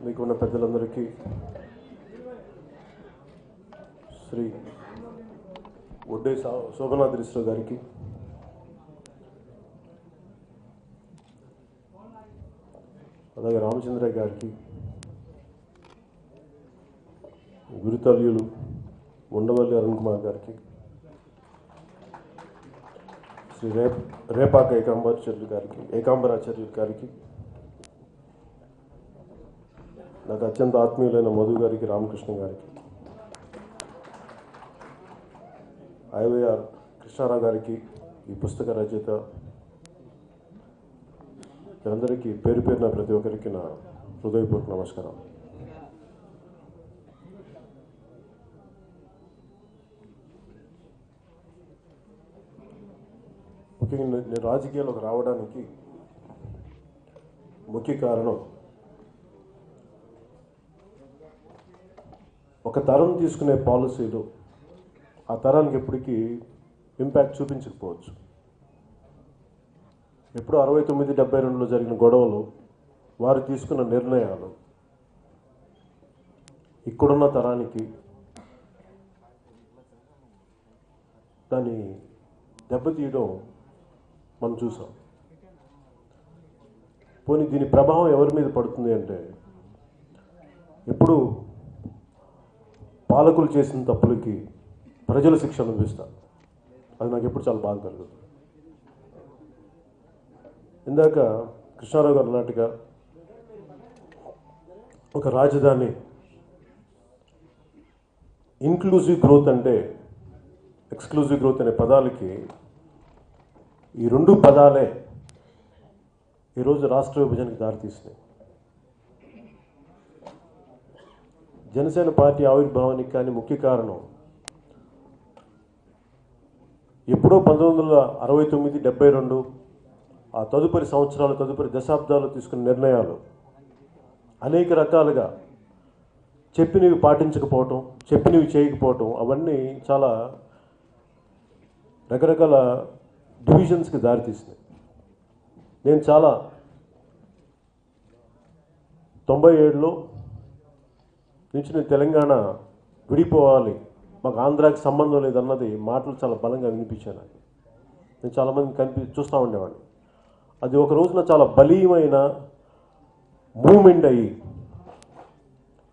మీకున్న పెద్దలందరికీ శ్రీ ఒడ్డే శోభనాద్రీశ్వర గారికి, అలాగే రామచంద్ర గారికి, గురుతల్యులు ఉండవల్లి అరుణ్ కుమార్ గారికి, శ్రీ రేపాక ఏకాంబరాచార్యులు గారికి, నాకు అత్యంత ఆత్మీయులైన మధు గారికి, రామకృష్ణ గారికి, ఐవైఆర్ కృష్ణారావు గారికి, ఈ పుస్తక రచయిత, అందరికీ పేరు పేరున ప్రతి ఒక్కరికి నా హృదయపూర్వక నమస్కారం. ముఖ్యంగా నేను రాజకీయాల్లోకి రావడానికి ముఖ్య కారణం, ఒక తరం తీసుకునే పాలసీలు ఆ తరానికి ఎప్పటికీ ఇంపాక్ట్ చూపించకపోవచ్చు. ఎప్పుడు 69-72లో జరిగిన గొడవలు, వారు తీసుకున్న నిర్ణయాలు ఇక్కడున్న తరానికి దాన్ని దెబ్బతీయడం మనం చూసాం. పోనీ దీని ప్రభావం ఎవరి మీద పడుతుంది అంటే, ఎప్పుడు పాలకులు చేసిన తప్పులకి ప్రజల శిక్ష అనుభవిస్తారు. అది నాకు ఎప్పుడు చాలా బాధ కలుగుతుంది. ఇందాక కృష్ణారావు గారు అన్నట్టుగా ఒక రాజధాని ఇన్క్లూజివ్ గ్రోత్ అంటే ఎక్స్క్లూజివ్ గ్రోత్ అనే పదాలకి ఈ రెండు పదాలే ఈరోజు రాష్ట్ర విభజనకి దారితీసినాయి. జనసేన పార్టీ ఆవిర్భావానికి కానీ ముఖ్య కారణం, ఎప్పుడో 1969-72 ఆ తదుపరి సంవత్సరాలు, తదుపరి దశాబ్దాలు తీసుకున్న నిర్ణయాలు అనేక రకాలుగా చెప్పినవి పాటించకపోవటం, చెప్పినవి చేయకపోవటం, అవన్నీ చాలా రకరకాల డివిజన్స్కి దారితీసినాయి. నేను చాలా 97లో నుంచి నేను తెలంగాణ విడిపోవాలి, మాకు ఆంధ్రాకి సంబంధం లేదన్నది మాటలు చాలా బలంగా వినిపించాను. నేను చాలామంది చూస్తూ ఉండేవాడిని. అది ఒక రోజున చాలా బలీయమైన మూమెంట్ అయ్యి,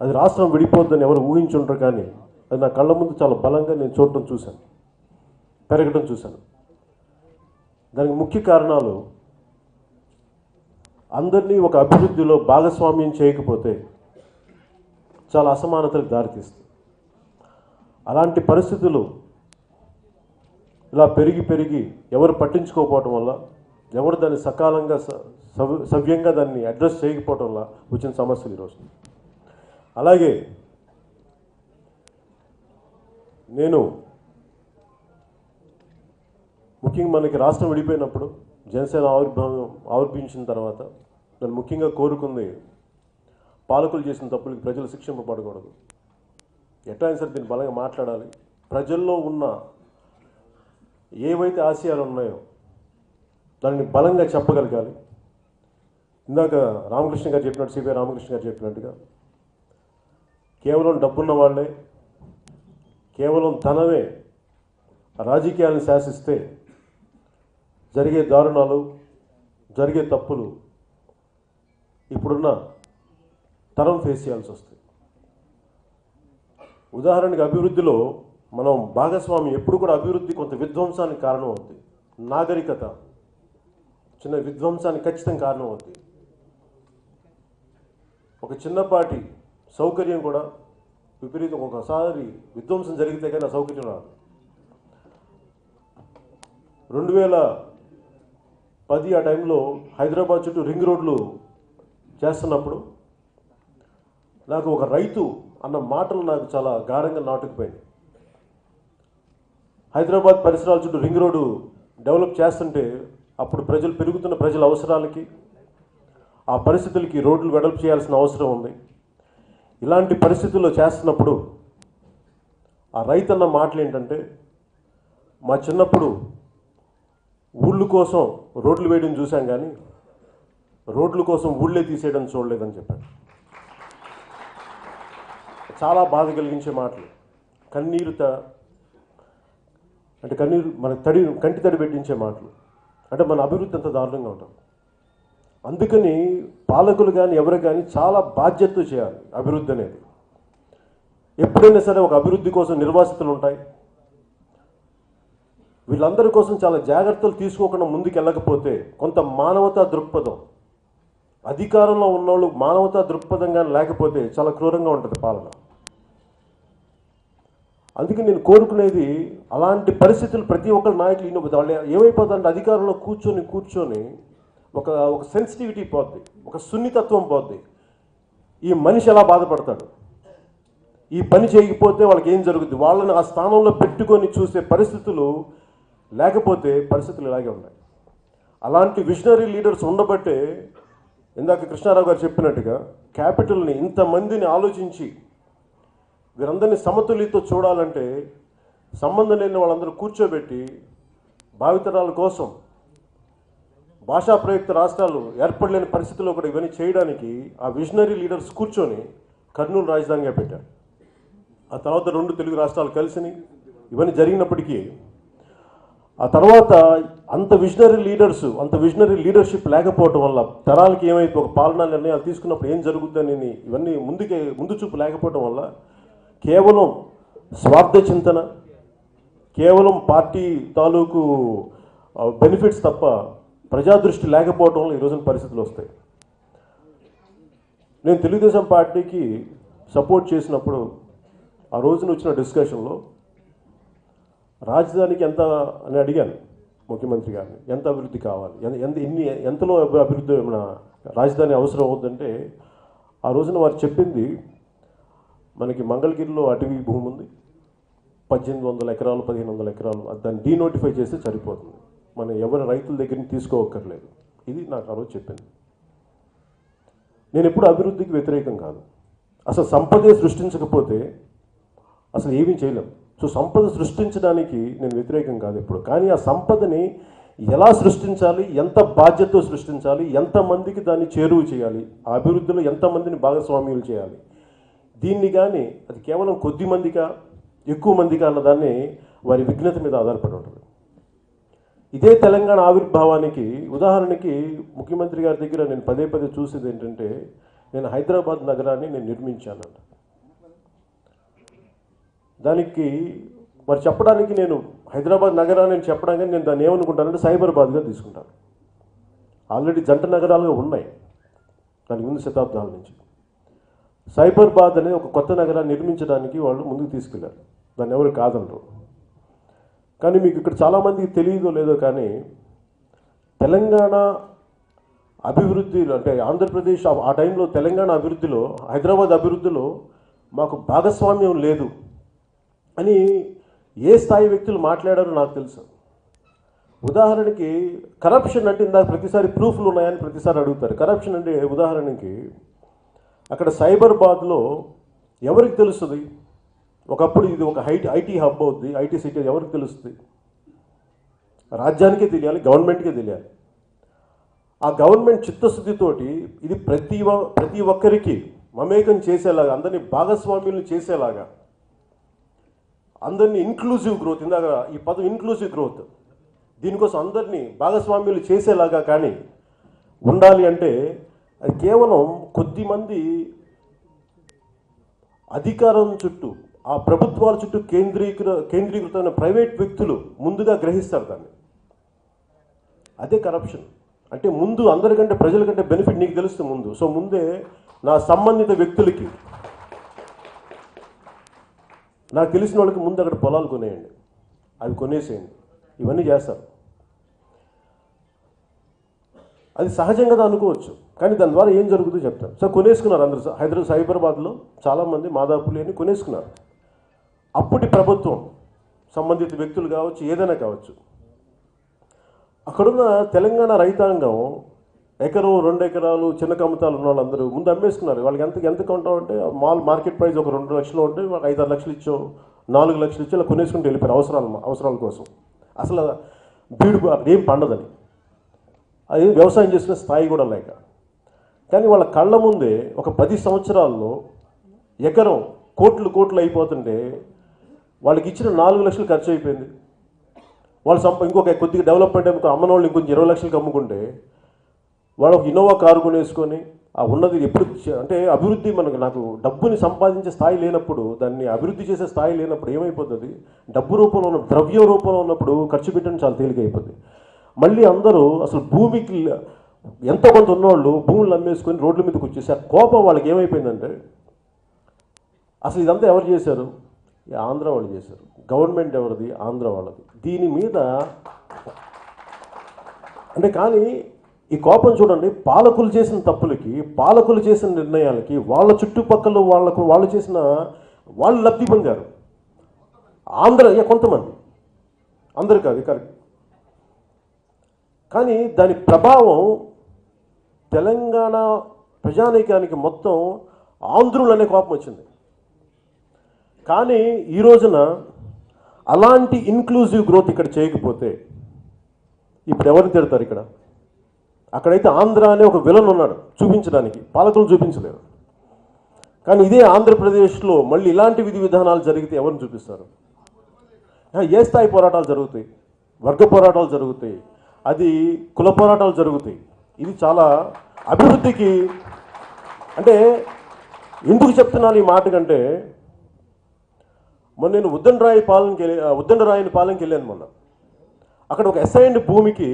అది రాష్ట్రం విడిపోద్దని ఎవరు ఊహించుంటారు, కానీ అది నా కళ్ళ ముందు చాలా బలంగా నేను చూడటం చూశాను, పెరగడం చూశాను. దానికి ముఖ్య కారణాలు, అందరినీ ఒక అభివృద్ధిలో భాగస్వామ్యం చేయకపోతే చాలా అసమానతలకు దారితీస్తుంది. అలాంటి పరిస్థితులు ఇలా పెరిగి ఎవరు పట్టించుకోకపోవటం వల్ల, ఎవరు దాన్ని సకాలంగా సవ్యంగా దాన్ని అడ్రస్ చేయకపోవటం వల్ల వచ్చిన సమస్యలు ఈరోజు. అలాగే నేను ముఖ్యంగా మనకి రాష్ట్రం విడిపోయినప్పుడు, జనసేన ఆవిర్భించిన తర్వాత నేను ముఖ్యంగా కోరుకుంది, పాలకులు చేసిన తప్పులకి ప్రజలు శిక్షింపబడకూడదు. ఎట్లా అయినా సరే దీన్ని బలంగా మాట్లాడాలి. ప్రజల్లో ఉన్న ఏవైతే ఆశయాలు ఉన్నాయో దాన్ని బలంగా చెప్పగలగాలి. ఇందాక రామకృష్ణ గారు చెప్పినట్టు, సిపిఐ రామకృష్ణ గారు చెప్పినట్టుగా, కేవలం డబ్బున్న వాళ్ళే, కేవలం ధనమే రాజకీయాలను శాసిస్తే జరిగే దారుణాలు, జరిగే తప్పులు ఇప్పుడున్న తరం ఫేస్ చేయాల్సి వస్తుంది. ఉదాహరణకి అభివృద్ధిలో మనం భాగస్వామ్యం ఎప్పుడు కూడా అభివృద్ధి కొంత విధ్వంసానికి కారణం అవుతుంది. నాగరికత చిన్న విధ్వంసానికి ఖచ్చితంగా కారణం అవుతుంది. ఒక చిన్నపాటి సౌకర్యం కూడా విపరీతం, ఒకసారి విధ్వంసం జరిగితే కానీ ఆ సౌకర్యం రాదు. 2010 ఆ టైంలో హైదరాబాద్ చుట్టూ రింగ్ రోడ్లు చేస్తున్నప్పుడు నాకు ఒక రైతు అన్న మాటలు నాకు చాలా గాఢంగా నాటుకుపోయింది. హైదరాబాద్ పరిసరాల చుట్టూ రింగ్ రోడ్డు డెవలప్ చేస్తుంటే అప్పుడు పెరుగుతున్న ప్రజల అవసరాలకి, ఆ పరిస్థితులకి రోడ్లు వెడల్పు చేయాల్సిన అవసరం ఉంది. ఇలాంటి పరిస్థితుల్లో చేస్తున్నప్పుడు ఆ రైతన్న మాటలు ఏంటంటే, మా చిన్నప్పుడు ఊళ్ళు కోసం రోడ్లు వేయడం చూసాం, కానీ రోడ్ల కోసం ఊళ్ళే తీసేయడం చూడలేదని చెప్పాడు. చాలా బాధ కలిగించే మాటలు, అంటే కన్నీరు మన కంటి తడి పెట్టించే మాటలు. అంటే మన అభివృద్ధి అంత దారుణంగా ఉంటుంది. అందుకని పాలకులు కానీ ఎవరు కానీ చాలా బాధ్యతతో చేయాలి అభివృద్ధి అనేది. ఎప్పుడైనా సరే ఒక అభివృద్ధి కోసం నిర్వాసితులు ఉంటాయి. వీళ్ళందరి కోసం చాలా జాగ్రత్తలు తీసుకోకుండా ముందుకు వెళ్ళకపోతే కొంత మానవతా దృక్పథం, అధికారంలో ఉన్నోళ్ళు మానవతా దృక్పథంగా లేకపోతే చాలా క్రూరంగా ఉంటుంది పాలన. అందుకే నేను కోరుకునేది అలాంటి పరిస్థితులు ప్రతి ఒక్కరు నాయకులు వాళ్ళు ఏమైపోతుందంటే అధికారంలో కూర్చొని ఒక సెన్సిటివిటీ పోద్ది, ఒక సున్నితత్వం పోద్ది. ఈ మనిషి ఎలా బాధపడతాడు, ఈ పని చేయకపోతే వాళ్ళకి ఏం జరుగుద్ది, వాళ్ళని ఆ స్థానంలో పెట్టుకొని చూసే పరిస్థితులు లేకపోతే పరిస్థితులు ఇలాగే ఉన్నాయి. అలాంటి విజనరీ లీడర్స్ ఉండబట్టే ఇందాక కృష్ణారావు గారు చెప్పినట్టుగా క్యాపిటల్ని ఇంతమందిని ఆలోచించి వీరందరినీ సమతుల్యతో చూడాలంటే సంబంధం లేని వాళ్ళందరూ కూర్చోబెట్టి భావితరాల కోసం భాషా ప్రయుక్త రాష్ట్రాలు ఏర్పడలేని పరిస్థితుల్లో కూడా ఇవన్నీ చేయడానికి ఆ విజనరీ లీడర్స్ కూర్చొని కర్నూలు రాజధానిగా పెట్టారు. ఆ తర్వాత 2 తెలుగు రాష్ట్రాలు కలిసినాయి. ఇవన్నీ జరిగినప్పటికీ ఆ తర్వాత అంత విజనరీ లీడర్షిప్ లేకపోవడం వల్ల తరాలకి ఏమైతే ఒక పాలనా నిర్ణయాలు తీసుకున్నప్పుడు ఏం జరుగుతుందని ఇవన్నీ ముందు చూపు లేకపోవడం వల్ల కేవలం స్వార్థ చింతన, కేవలం పార్టీ తాలూకు బెనిఫిట్స్ తప్ప ప్రజాదృష్టి లేకపోవడం వల్ల ఈరోజున పరిస్థితులు వస్తాయి. నేను తెలుగుదేశం పార్టీకి సపోర్ట్ చేసినప్పుడు ఆ రోజున వచ్చిన డిస్కషన్లో రాజధానికి ఎంత అని అడిగాను ముఖ్యమంత్రి గారిని, ఎంత అభివృద్ధి కావాలి, ఎంతలో అభివృద్ధి మన రాజధాని అవసరం అవుతుందంటే ఆ రోజున వారు చెప్పింది, మనకి మంగళగిరిలో అటవీ భూమి ఉంది, 1800 ఎకరాలు 1500 ఎకరాలు, దాన్ని డీనోటిఫై చేస్తే సరిపోతుంది, మనం ఎవరి రైతుల దగ్గర నుంచి తీసుకోవక్కర్లేదు. ఇది నాకు ఆ రోజు చెప్పింది. నేను ఎప్పుడు అభివృద్ధికి వ్యతిరేకం కాదు. అసలు సంపదే సృష్టించకపోతే అసలు ఏమీ చేయలేం. సో సంపద సృష్టించడానికి నేను వ్యతిరేకం కాదు ఎప్పుడు. కానీ ఆ సంపదని ఎలా సృష్టించాలి, ఎంత బాధ్యతతో సృష్టించాలి, ఎంతమందికి దాన్ని చేరువ చేయాలి, ఆ అభివృద్ధిలో ఎంతమందిని భాగస్వామ్యులు చేయాలి, దీన్ని కానీ అది కేవలం కొద్ది మందికా ఎక్కువ మందికా అన్నదాన్ని వారి విఘ్నత మీద ఆధారపడి ఉంటుంది. ఇదే తెలంగాణ ఆవిర్భావానికి ఉదాహరణకి ముఖ్యమంత్రి గారి దగ్గర నేను పదే చూసేది ఏంటంటే, నేను హైదరాబాద్ నగరాన్ని నేను నిర్మించానంట. దానికి వారు చెప్పడానికి నేను హైదరాబాద్ నగరాన్ని నేను చెప్పడానికి నేను దాన్ని ఏమనుకుంటానంటే సైబరాబాద్గా తీసుకుంటాను. ఆల్రెడీ జంట నగరాలుగా ఉన్నాయి దానికి ముందు శతాబ్దాల నుంచి. సైబరాబాద్ అనేది ఒక కొత్త నగరాన్ని నిర్మించడానికి వాళ్ళు ముందుకు తీసుకెళ్లారు, దాన్ని ఎవరు కాదనరు. కానీ మీకు ఇక్కడ చాలామందికి తెలియదో లేదో కానీ తెలంగాణ అభివృద్ధిలో అంటే ఆంధ్రప్రదేశ్ ఆ టైంలో తెలంగాణ అభివృద్ధిలో హైదరాబాద్ అభివృద్ధిలో మాకు భాగస్వామ్యం లేదు అని ఏ స్థాయి వ్యక్తులు మాట్లాడారో నాకు తెలుసు. ఉదాహరణకి కరప్షన్ అంటే ఇందాక ప్రతిసారి ప్రూఫ్లు ఉన్నాయని ప్రతిసారి అడుగుతారు. కరప్షన్ అంటే ఉదాహరణకి అక్కడ సైబరాబాద్లో ఎవరికి తెలుస్తుంది, ఒకప్పుడు ఇది ఒక ఐటీ హబ్ అవుద్ది, ఐటీ సిటీ, ఎవరికి తెలుస్తుంది? రాజ్యానికే తెలియాలి, గవర్నమెంట్కే తెలియాలి. ఆ గవర్నమెంట్ చిత్తశుద్ధితోటి ఇది ప్రతి ఒక్కరికి మమేకం చేసేలాగా, అందరినీ భాగస్వామ్యులను చేసేలాగా, అందరినీ ఇంక్లూజివ్ గ్రోత్, ఇందాక ఈ పదం ఇంక్లూజివ్ గ్రోత్, దీనికోసం అందరినీ భాగస్వామ్యులు చేసేలాగా కానీ ఉండాలి అంటే అది కేవలం కొద్దిమంది అధికారం చుట్టూ ఆ ప్రభుత్వాల చుట్టూ కేంద్రీకృతమైన ప్రైవేట్ వ్యక్తులు ముందుగా గ్రహిస్తారు దాన్ని. అదే కరప్షన్ అంటే. ముందు అందరికంటే ప్రజల కంటే బెనిఫిట్ నీకు తెలుస్తుంది ముందు. సో ముందే నా సంబంధిత వ్యక్తులకి, నాకు తెలిసిన వాళ్ళకి ముందు అక్కడ పొలాలు కొనేయండి, అవి కొనేసేయండి, ఇవన్నీ చేస్తారు. అది సహజంగా అనుకోవచ్చు, కానీ దాని ద్వారా ఏం జరుగుతుందో చెప్తాను. సో కొనేసుకున్నారు అందరూ. సైబరాబాద్లో చాలామంది మాదాపులు అని కొనేసుకున్నారు. అప్పటి ప్రభుత్వం సంబంధిత వ్యక్తులు కావచ్చు, ఏదైనా కావచ్చు, అక్కడున్న తెలంగాణ రైతాంగం ఎకరం 2 ఎకరాలు చిన్న కమతాలు ఉన్న వాళ్ళందరూ ముందు అమ్మేసుకున్నారు. వాళ్ళకి ఎంత కొంటాం అంటే మార్కెట్ ప్రైస్ ఒక 2 లక్షలు ఉంటే 5-6 లక్షలు ఇచ్చో 4 లక్షలు ఇచ్చో ఇలా కొనేసుకుంటూ వెళ్ళిపోయారు అవసరాల కోసం. అసలు బీడు ఏం పండదని, అది వ్యవసాయం చేసుకునే స్థాయి కూడా లేక. కానీ వాళ్ళ కళ్ళ ముందే ఒక 10 సంవత్సరాల్లో ఎకరం కోట్లు అయిపోతుంటే వాళ్ళకి ఇచ్చిన 4 లక్షలు ఖర్చు అయిపోయింది. వాళ్ళు ఇంకొక కొద్దిగా డెవలప్మెంట్ అమ్మని వాళ్ళు ఇంకొంచెం 20 లక్షలకి అమ్ముకుంటే వాడు ఒక ఇన్నోవా కారు కొనేసుకొని ఆ ఉన్నది ఎప్పుడు అంటే అభివృద్ధి నాకు డబ్బుని సంపాదించే స్థాయి లేనప్పుడు, దాన్ని అభివృద్ధి చేసే స్థాయి లేనప్పుడు ఏమైపోతుంది, డబ్బు రూపంలో ఉన్న ద్రవ్యం రూపంలో ఉన్నప్పుడు ఖర్చు పెట్టడం చాలా తేలిక అయిపోతుంది. మళ్ళీ అందరూ అసలు భూమికి ఎంతో కొంత ఉన్నవాళ్ళు భూములు అమ్మేసుకొని రోడ్ల మీదకి వచ్చేసి ఆ కోపం వాళ్ళకి ఏమైపోయిందంటే అసలు ఇదంతా ఎవరు చేశారు, ఆంధ్ర వాళ్ళు చేశారు, గవర్నమెంట్ ఎవరిది, ఆంధ్ర వాళ్ళది. దీని మీద అంటే కానీ ఈ కోపం చూడండి, పాలకులు చేసిన తప్పులకి, పాలకులు చేసిన నిర్ణయాలకి, వాళ్ళ చుట్టుపక్కల వాళ్ళు చేసిన వాళ్ళు లబ్ధి పొందారు. ఆంధ్ర కొంతమంది, అందరు కాదు కరెక్ట్. కానీ దాని ప్రభావం తెలంగాణ ప్రజానీకానికి మొత్తం ఆంధ్రులు అనే కోపం వచ్చింది. కానీ ఈ రోజున అలాంటి ఇన్క్లూజివ్ గ్రోత్ ఇక్కడ చేయకపోతే ఇప్పుడు ఎవరిని తిడతారు? ఇక్కడ అక్కడైతే ఆంధ్ర అనే ఒక విలన్ ఉన్నాడు చూపించడానికి, పాలకులు చూపించలేరు. కానీ ఇదే ఆంధ్రప్రదేశ్లో మళ్ళీ ఇలాంటి విధి విధానాలు జరిగితే ఎవరిని చూపిస్తారు? ఏ స్థాయి పోరాటాలు జరుగుతాయి, వర్గ పోరాటాలు జరుగుతాయి, అది కుల పోరాటాలు జరుగుతాయి. ఇది చాలా అభివృద్ధికి అంటే ఎందుకు చెప్తున్నాను ఈ మాట కంటే, మొన్న నేను ఉద్దండరాయని పాలనకి వెళ్ళాను మొన్న. అక్కడ ఒక అసైన్డ్ భూమికి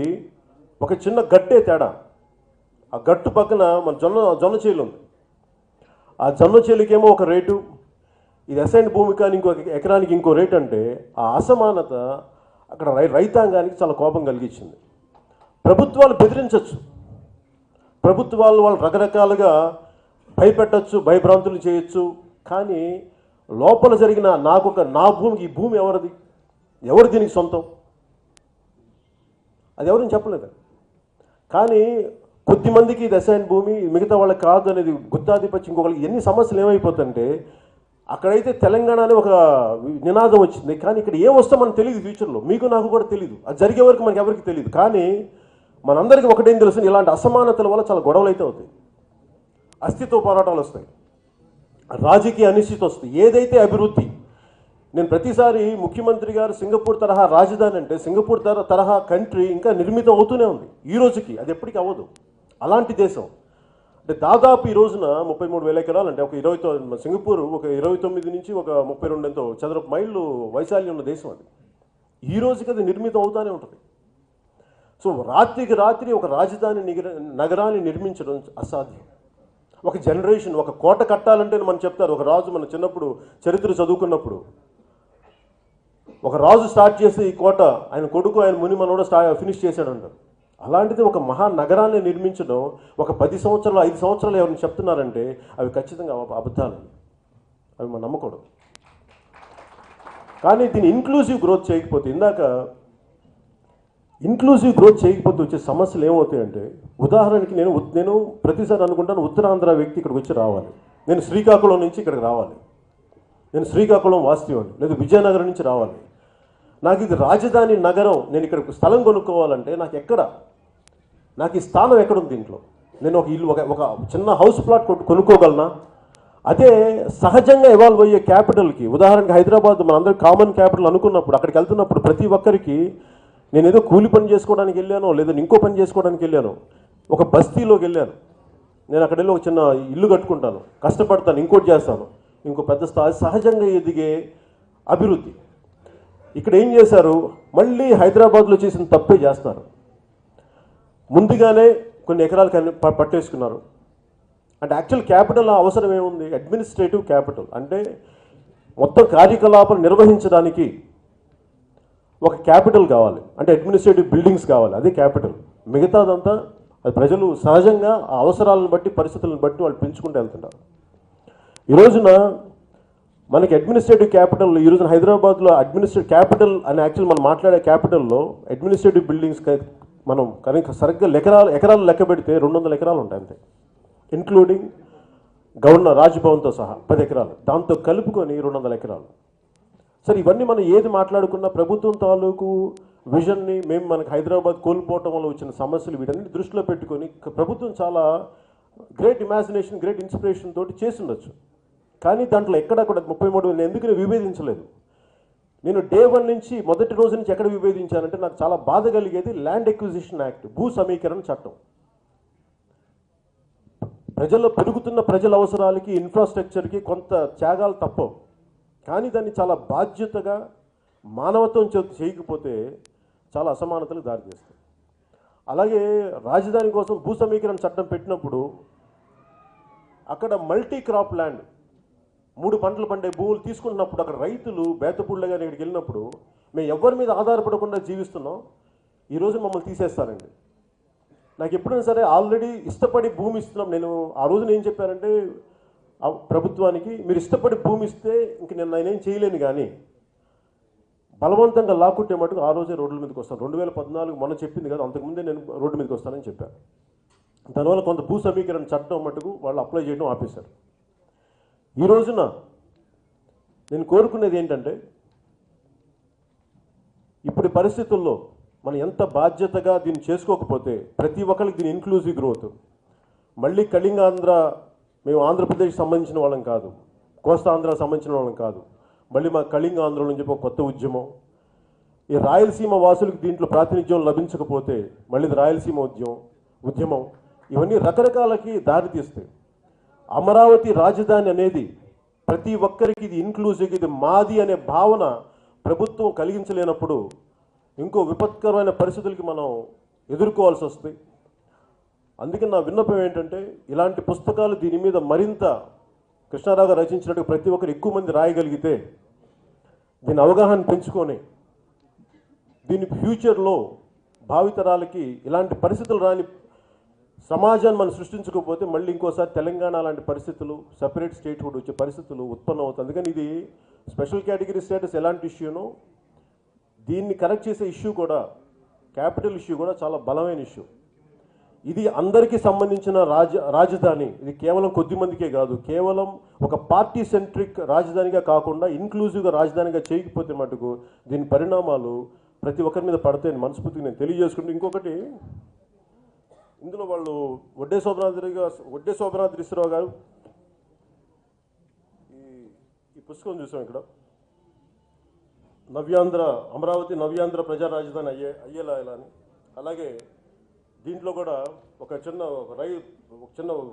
ఒక చిన్న గట్టే తేడా. ఆ గట్టు పక్కన మన జొన్న చేలు ఉంది. ఆ జొన్న చేలుకేమో ఒక రేటు, ఇది అసైన్డ్ భూమి కానీ ఇంకొక ఎకరానికి ఇంకో రేటు. అంటే ఆ అసమానత అక్కడ రైతాంగానికి చాలా కోపం కలిగించింది. ప్రభుత్వాలు బెదిరించవచ్చు, ప్రభుత్వాలు వాళ్ళు రకరకాలుగా భయపెట్టచ్చు, భయభ్రాంతులు చేయొచ్చు. కానీ లోపల జరిగిన నా భూమికి, ఈ భూమి ఎవరిది, ఎవరు దీనికి సొంతం, అది ఎవరిని చెప్పలేదు. కానీ కొద్దిమందికి ఇది అసైన్ భూమి, మిగతా వాళ్ళకి కాదు అనేది గుత్తాధిపత్యం, ఇంకొకరికి ఎన్ని సమస్యలు ఏమైపోతుంటే అక్కడైతే తెలంగాణ అనే ఒక నినాదం వచ్చింది. కానీ ఇక్కడ ఏం వస్తే మనకు తెలియదు, ఫ్యూచర్లో మీకు నాకు కూడా తెలియదు, అది జరిగే వరకు మనకి ఎవరికి తెలియదు. కానీ మనందరికీ ఒకటేం తెలుసు, ఇలాంటి అసమానతల వల్ల చాలా గొడవలు అయితే అవుతాయి, అస్తిత్వ పోరాటాలు వస్తాయి, రాజకీయ అనిశ్చితి వస్తాయి. ఏదైతే అభివృద్ధి, నేను ప్రతిసారి ముఖ్యమంత్రి గారు సింగపూర్ తరహా రాజధాని అంటే సింగపూర్ తరహా కంట్రీ ఇంకా నిర్మితం అవుతూనే ఉంది ఈ రోజుకి, అది ఎప్పటికీ అవ్వదు. అలాంటి దేశం అంటే దాదాపు ఈ రోజున 33,000 ఎకరాలు అంటే ఒక 29 సింగపూర్ ఒక 29 నుంచి ఒక 32 ఎంతో చదరపు మైళ్ళు వైశాల్యం ఉన్న దేశం అది. ఈ రోజుకి అది నిర్మితం అవుతూనే ఉంటుంది. సో రాత్రికి రాత్రి ఒక రాజధాని నగరాన్ని నిర్మించడం అసాధ్యం. ఒక జనరేషన్, ఒక కోట కట్టాలంటే మనం చెప్తారు, ఒక రాజు మన చిన్నప్పుడు చరిత్ర చదువుకున్నప్పుడు ఒక రాజు స్టార్ట్ చేసి ఈ కోట ఆయన కొడుకు ఆయన ముని మనోడు ఫినిష్ చేశాడంటారు. అలాంటిది ఒక మహానగరాన్ని నిర్మించడం ఒక 10 సంవత్సరాలు 5 సంవత్సరాలు ఎవరిని చెప్తున్నారంటే అవి ఖచ్చితంగా అబద్ధాలు, అవి మనం నమ్మకూడదు. కానీ దీన్ని ఇన్క్లూజివ్ గ్రోత్ చేయకపోతే, ఇందాక ఇన్క్లూజివ్ గ్రోత్ చేయకపోతే వచ్చే సమస్యలు ఏమవుతాయంటే, ఉదాహరణకి నేను ప్రతిసారి అనుకుంటాను ఉత్తరాంధ్ర వ్యక్తి ఇక్కడికి వచ్చి రావాలి, నేను శ్రీకాకుళం నుంచి ఇక్కడికి రావాలి, నేను శ్రీకాకుళం వాస్తవాన్ని లేదా విజయనగరం నుంచి రావాలి, నాకు ఇది రాజధాని నగరం, నేను ఇక్కడ స్థలం కొనుక్కోవాలంటే నాకు ఈ స్థానం ఎక్కడుంది దీంట్లో, నేను ఒక ఇల్లు ఒక చిన్న హౌస్ ప్లాట్ కొనుక్కోగలనా? అదే సహజంగా ఎవాల్వ్ అయ్యే క్యాపిటల్కి, ఉదాహరణకి హైదరాబాద్ మనందరూ కామన్ క్యాపిటల్ అనుకున్నప్పుడు అక్కడికి వెళ్తున్నప్పుడు ప్రతి ఒక్కరికి నేను ఏదో కూలి పని చేసుకోవడానికి వెళ్ళాను, లేదా ఇంకో పని చేసుకోవడానికి వెళ్ళాను, ఒక బస్తీలోకి వెళ్ళాను, నేను అక్కడ వెళ్ళి ఒక చిన్న ఇల్లు కట్టుకుంటాను, కష్టపడతాను, ఇంకోటి చేస్తాను, ఇంకో పెద్ద స్థాయి సహజంగా ఎదిగే అభివృద్ధి. ఇక్కడ ఏం చేశారు, మళ్ళీ హైదరాబాద్లో చేసిన తప్పే చేస్తున్నారు. ముందుగానే కొన్ని ఎకరాలు పట్టేసుకున్నారు. అంటే యాక్చువల్ క్యాపిటల్ అవసరం ఏముంది, అడ్మినిస్ట్రేటివ్ క్యాపిటల్ అంటే మొత్తం కార్యకలాపాలు నిర్వహించడానికి ఒక క్యాపిటల్ కావాలి, అంటే అడ్మినిస్ట్రేటివ్ బిల్డింగ్స్ కావాలి, అదే క్యాపిటల్. మిగతాదంతా అది ప్రజలు సహజంగా ఆ అవసరాలను బట్టి పరిస్థితులను బట్టి వాళ్ళు పెంచుకుంటూ వెళ్తుంటారు. ఈ రోజున మనకి అడ్మినిస్ట్రేటివ్ క్యాపిటల్, ఈ రోజున హైదరాబాద్లో అడ్మినిస్ట్రేటివ్ క్యాపిటల్ అని యాక్చువల్ మనం మాట్లాడే క్యాపిటల్లో అడ్మినిస్ట్రేటివ్ బిల్డింగ్స్ మనం కనుక సరిగ్గా ఎకరాలు లెక్క పెడితే 200 ఎకరాలు ఉంటాయి అంతే, ఇంక్లూడింగ్ గవర్నర్ రాజ్భవన్తో సహా 10 ఎకరాలు, దాంతో కలుపుకొని 200 ఎకరాలు. సరే ఇవన్నీ మనం ఏది మాట్లాడుకున్నా ప్రభుత్వం తాలూకు విజన్ని మనకి హైదరాబాద్ కోల్పోవటం వల్ల వచ్చిన సమస్యలు వీటన్ని దృష్టిలో పెట్టుకొని ప్రభుత్వం చాలా గ్రేట్ ఇమాజినేషన్, గ్రేట్ ఇన్స్పిరేషన్ తోటి చేసి ఉండొచ్చు. కానీ దాంట్లో ఎక్కడ కూడా 33 నేను ఎందుకు విభేదించలేదు. నేను డే 1 నుంచి మొదటి రోజు నుంచి ఎక్కడ విభేదించానంటే నాకు చాలా బాధ కలిగేది ల్యాండ్ ఎక్విజిషన్ యాక్ట్, భూ సమీకరణ చట్టం. ప్రజల్లో పెరుగుతున్న ప్రజల అవసరాలకి ఇన్ఫ్రాస్ట్రక్చర్కి కొంత త్యాగాలు తప్పవు, కానీ దాన్ని చాలా బాధ్యతగా మానవత్వం చేయకపోతే చాలా అసమానతలు దారితీస్తాయి. అలాగే రాజధాని కోసం భూ సమీకరణ చట్టం పెట్టినప్పుడు అక్కడ మల్టీ క్రాప్ ల్యాండ్ 3 పంటలు పండే భూములు తీసుకుంటున్నప్పుడు అక్కడ రైతులు బేతపూళ్ళగా ఇక్కడికి వెళ్ళినప్పుడు మేము ఎవరి మీద ఆధారపడకుండా జీవిస్తున్నాం, ఈరోజు మమ్మల్ని తీసేస్తారండి. నాకు ఎప్పుడైనా సరే ఆల్రెడీ ఇష్టపడి భూమి ఇస్తున్నాం. నేను ఆ రోజున ఏం చెప్పానంటే ప్రభుత్వానికి, మీరు ఇష్టపడి భూమి ఇస్తే ఇంక నేనేం చేయలేను, కానీ బలవంతంగా లాక్కుంటే మటుకు ఆ రోజే రోడ్ల మీదకి వస్తాను. 2014 మొన్న చెప్పింది కదా, అంతకుముందే నేను రోడ్డు మీదకి వస్తానని చెప్పాను. దానివల్ల కొంత భూ సమీకరణ చట్టం మటుకు వాళ్ళు అప్లై చేయడం ఆపేశారు. ఈ రోజున నేను కోరుకునేది ఏంటంటే, ఇప్పుడు పరిస్థితుల్లో మనం ఎంత బాధ్యతగా దీన్ని చేసుకోకపోతే ప్రతి ఒక్కరికి దీని ఇన్క్లూజివ్ గ్రోత్, మళ్ళీ కళింగాంధ్ర, మేము ఆంధ్రప్రదేశ్కి సంబంధించిన వాళ్ళం కాదు, కోస్తా ఆంధ్రాకి సంబంధించిన వాళ్ళం కాదు, మళ్ళీ మా కళింగ ఆంధ్రలో అని చెప్పి ఒక కొత్త ఉద్యమం, ఈ రాయలసీమ వాసులకు దీంట్లో ప్రాతినిధ్యం లభించకపోతే మళ్ళీ రాయలసీమ ఉద్యమం, ఇవన్నీ రకరకాలకి దారితీస్తాయి. అమరావతి రాజధాని అనేది ప్రతి ఒక్కరికి ఇది ఇన్క్లూజివ్, ఇది మాది అనే భావన ప్రభుత్వం కలిగించలేనప్పుడు ఇంకో విపత్కరమైన పరిస్థితులకి మనం ఎదుర్కోవాల్సి వస్తుంది. అందుకే నా విన్నపం ఏంటంటే, ఇలాంటి పుస్తకాలు దీని మీద మరింత కృష్ణారావు గారు రచించినట్టు ప్రతి ఒక్కరు ఎక్కువ మంది రాయగలిగితే, దీని అవగాహన పెంచుకొని దీని ఫ్యూచర్లో భావితరాలకి ఇలాంటి పరిస్థితులు రాని సమాజాన్ని మనం సృష్టించకపోతే మళ్ళీ ఇంకోసారి తెలంగాణ లాంటి పరిస్థితులు, సెపరేట్ స్టేట్హుడ్ వచ్చే పరిస్థితులు ఉత్పన్నం అవుతుంది. అందుకని ఇది స్పెషల్ కేటగిరీ స్టేటస్ ఎలాంటి ఇష్యూనో దీన్ని కరెక్ట్ చేసే ఇష్యూ కూడా, క్యాపిటల్ ఇష్యూ కూడా చాలా బలమైన ఇష్యూ. ఇది అందరికీ సంబంధించిన రాజధాని. ఇది కేవలం కొద్ది మందికే కాదు, కేవలం ఒక పార్టీ సెంట్రిక్ రాజధానిగా కాకుండా ఇన్క్లూజివ్గా రాజధానిగా చేయకపోతే మటుకు దీని పరిణామాలు ప్రతి ఒక్కరి మీద పడతాయని మనస్ఫూర్తిగా నేను తెలియజేసుకుంటూ, ఇంకొకటి ఇందులో వాళ్ళు వడ్డే శోభనాద్రీశ్వరరావు గారు ఈ పుస్తకం చూసాం ఇక్కడ, అమరావతి నవ్యాంధ్ర ప్రజా రాజధాని అయ్యేలా అని. అలాగే దీంట్లో కూడా ఒక చిన్న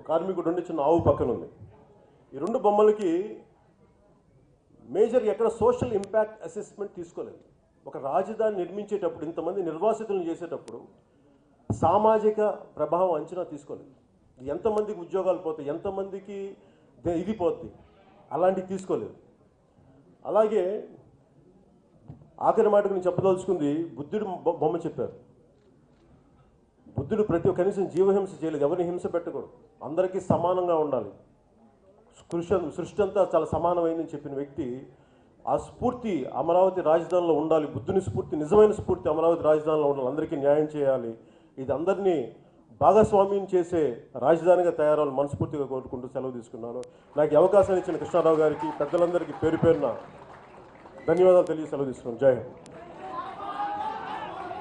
కార్మికుడు ఉండి చిన్న ఆవు పక్కన ఉంది. ఈ 2 బొమ్మలకి మేజర్ ఎక్కడ సోషల్ ఇంపాక్ట్ అసెస్మెంట్ తీసుకోలేదు. ఒక రాజధాని నిర్మించేటప్పుడు, ఇంతమంది నిర్వాసితులను చేసేటప్పుడు సామాజిక ప్రభావం అంచనా తీసుకోలేదు. ఎంతమందికి ఉద్యోగాలు పోతాయి, ఎంతమందికి ఇది పోతుంది, అలాంటివి తీసుకోలేదు. అలాగే ఆఖరి మాటకు నేను చెప్పదలుచుకుంది, బుద్ధుడు బొమ్మ చెప్పారు. బుద్ధుడు కనీసం జీవహింస చేయలేదు, ఎవరిని హింస పెట్టకూడదు, అందరికీ సమానంగా ఉండాలి, సృష్టి అంతా చాలా సమానమైందని చెప్పిన వ్యక్తి. ఆ స్ఫూర్తి అమరావతి రాజధానిలో ఉండాలి, బుద్ధుని స్ఫూర్తి, నిజమైన స్ఫూర్తి అమరావతి రాజధానిలో ఉండాలి, అందరికీ న్యాయం చేయాలి, ఇది అందరినీ భాగస్వామ్యం చేసే రాజధానిగా తయారవ్వాలని మనస్ఫూర్తిగా కోరుకుంటూ సెలవు తీసుకున్నాను. నాకు ఈ అవకాశం ఇచ్చిన కృష్ణారావు గారికి, పెద్దలందరికీ పేరు పేరున ధన్యవాదాలు తెలియ సెలవు తీసుకున్నాను. జై హింద్.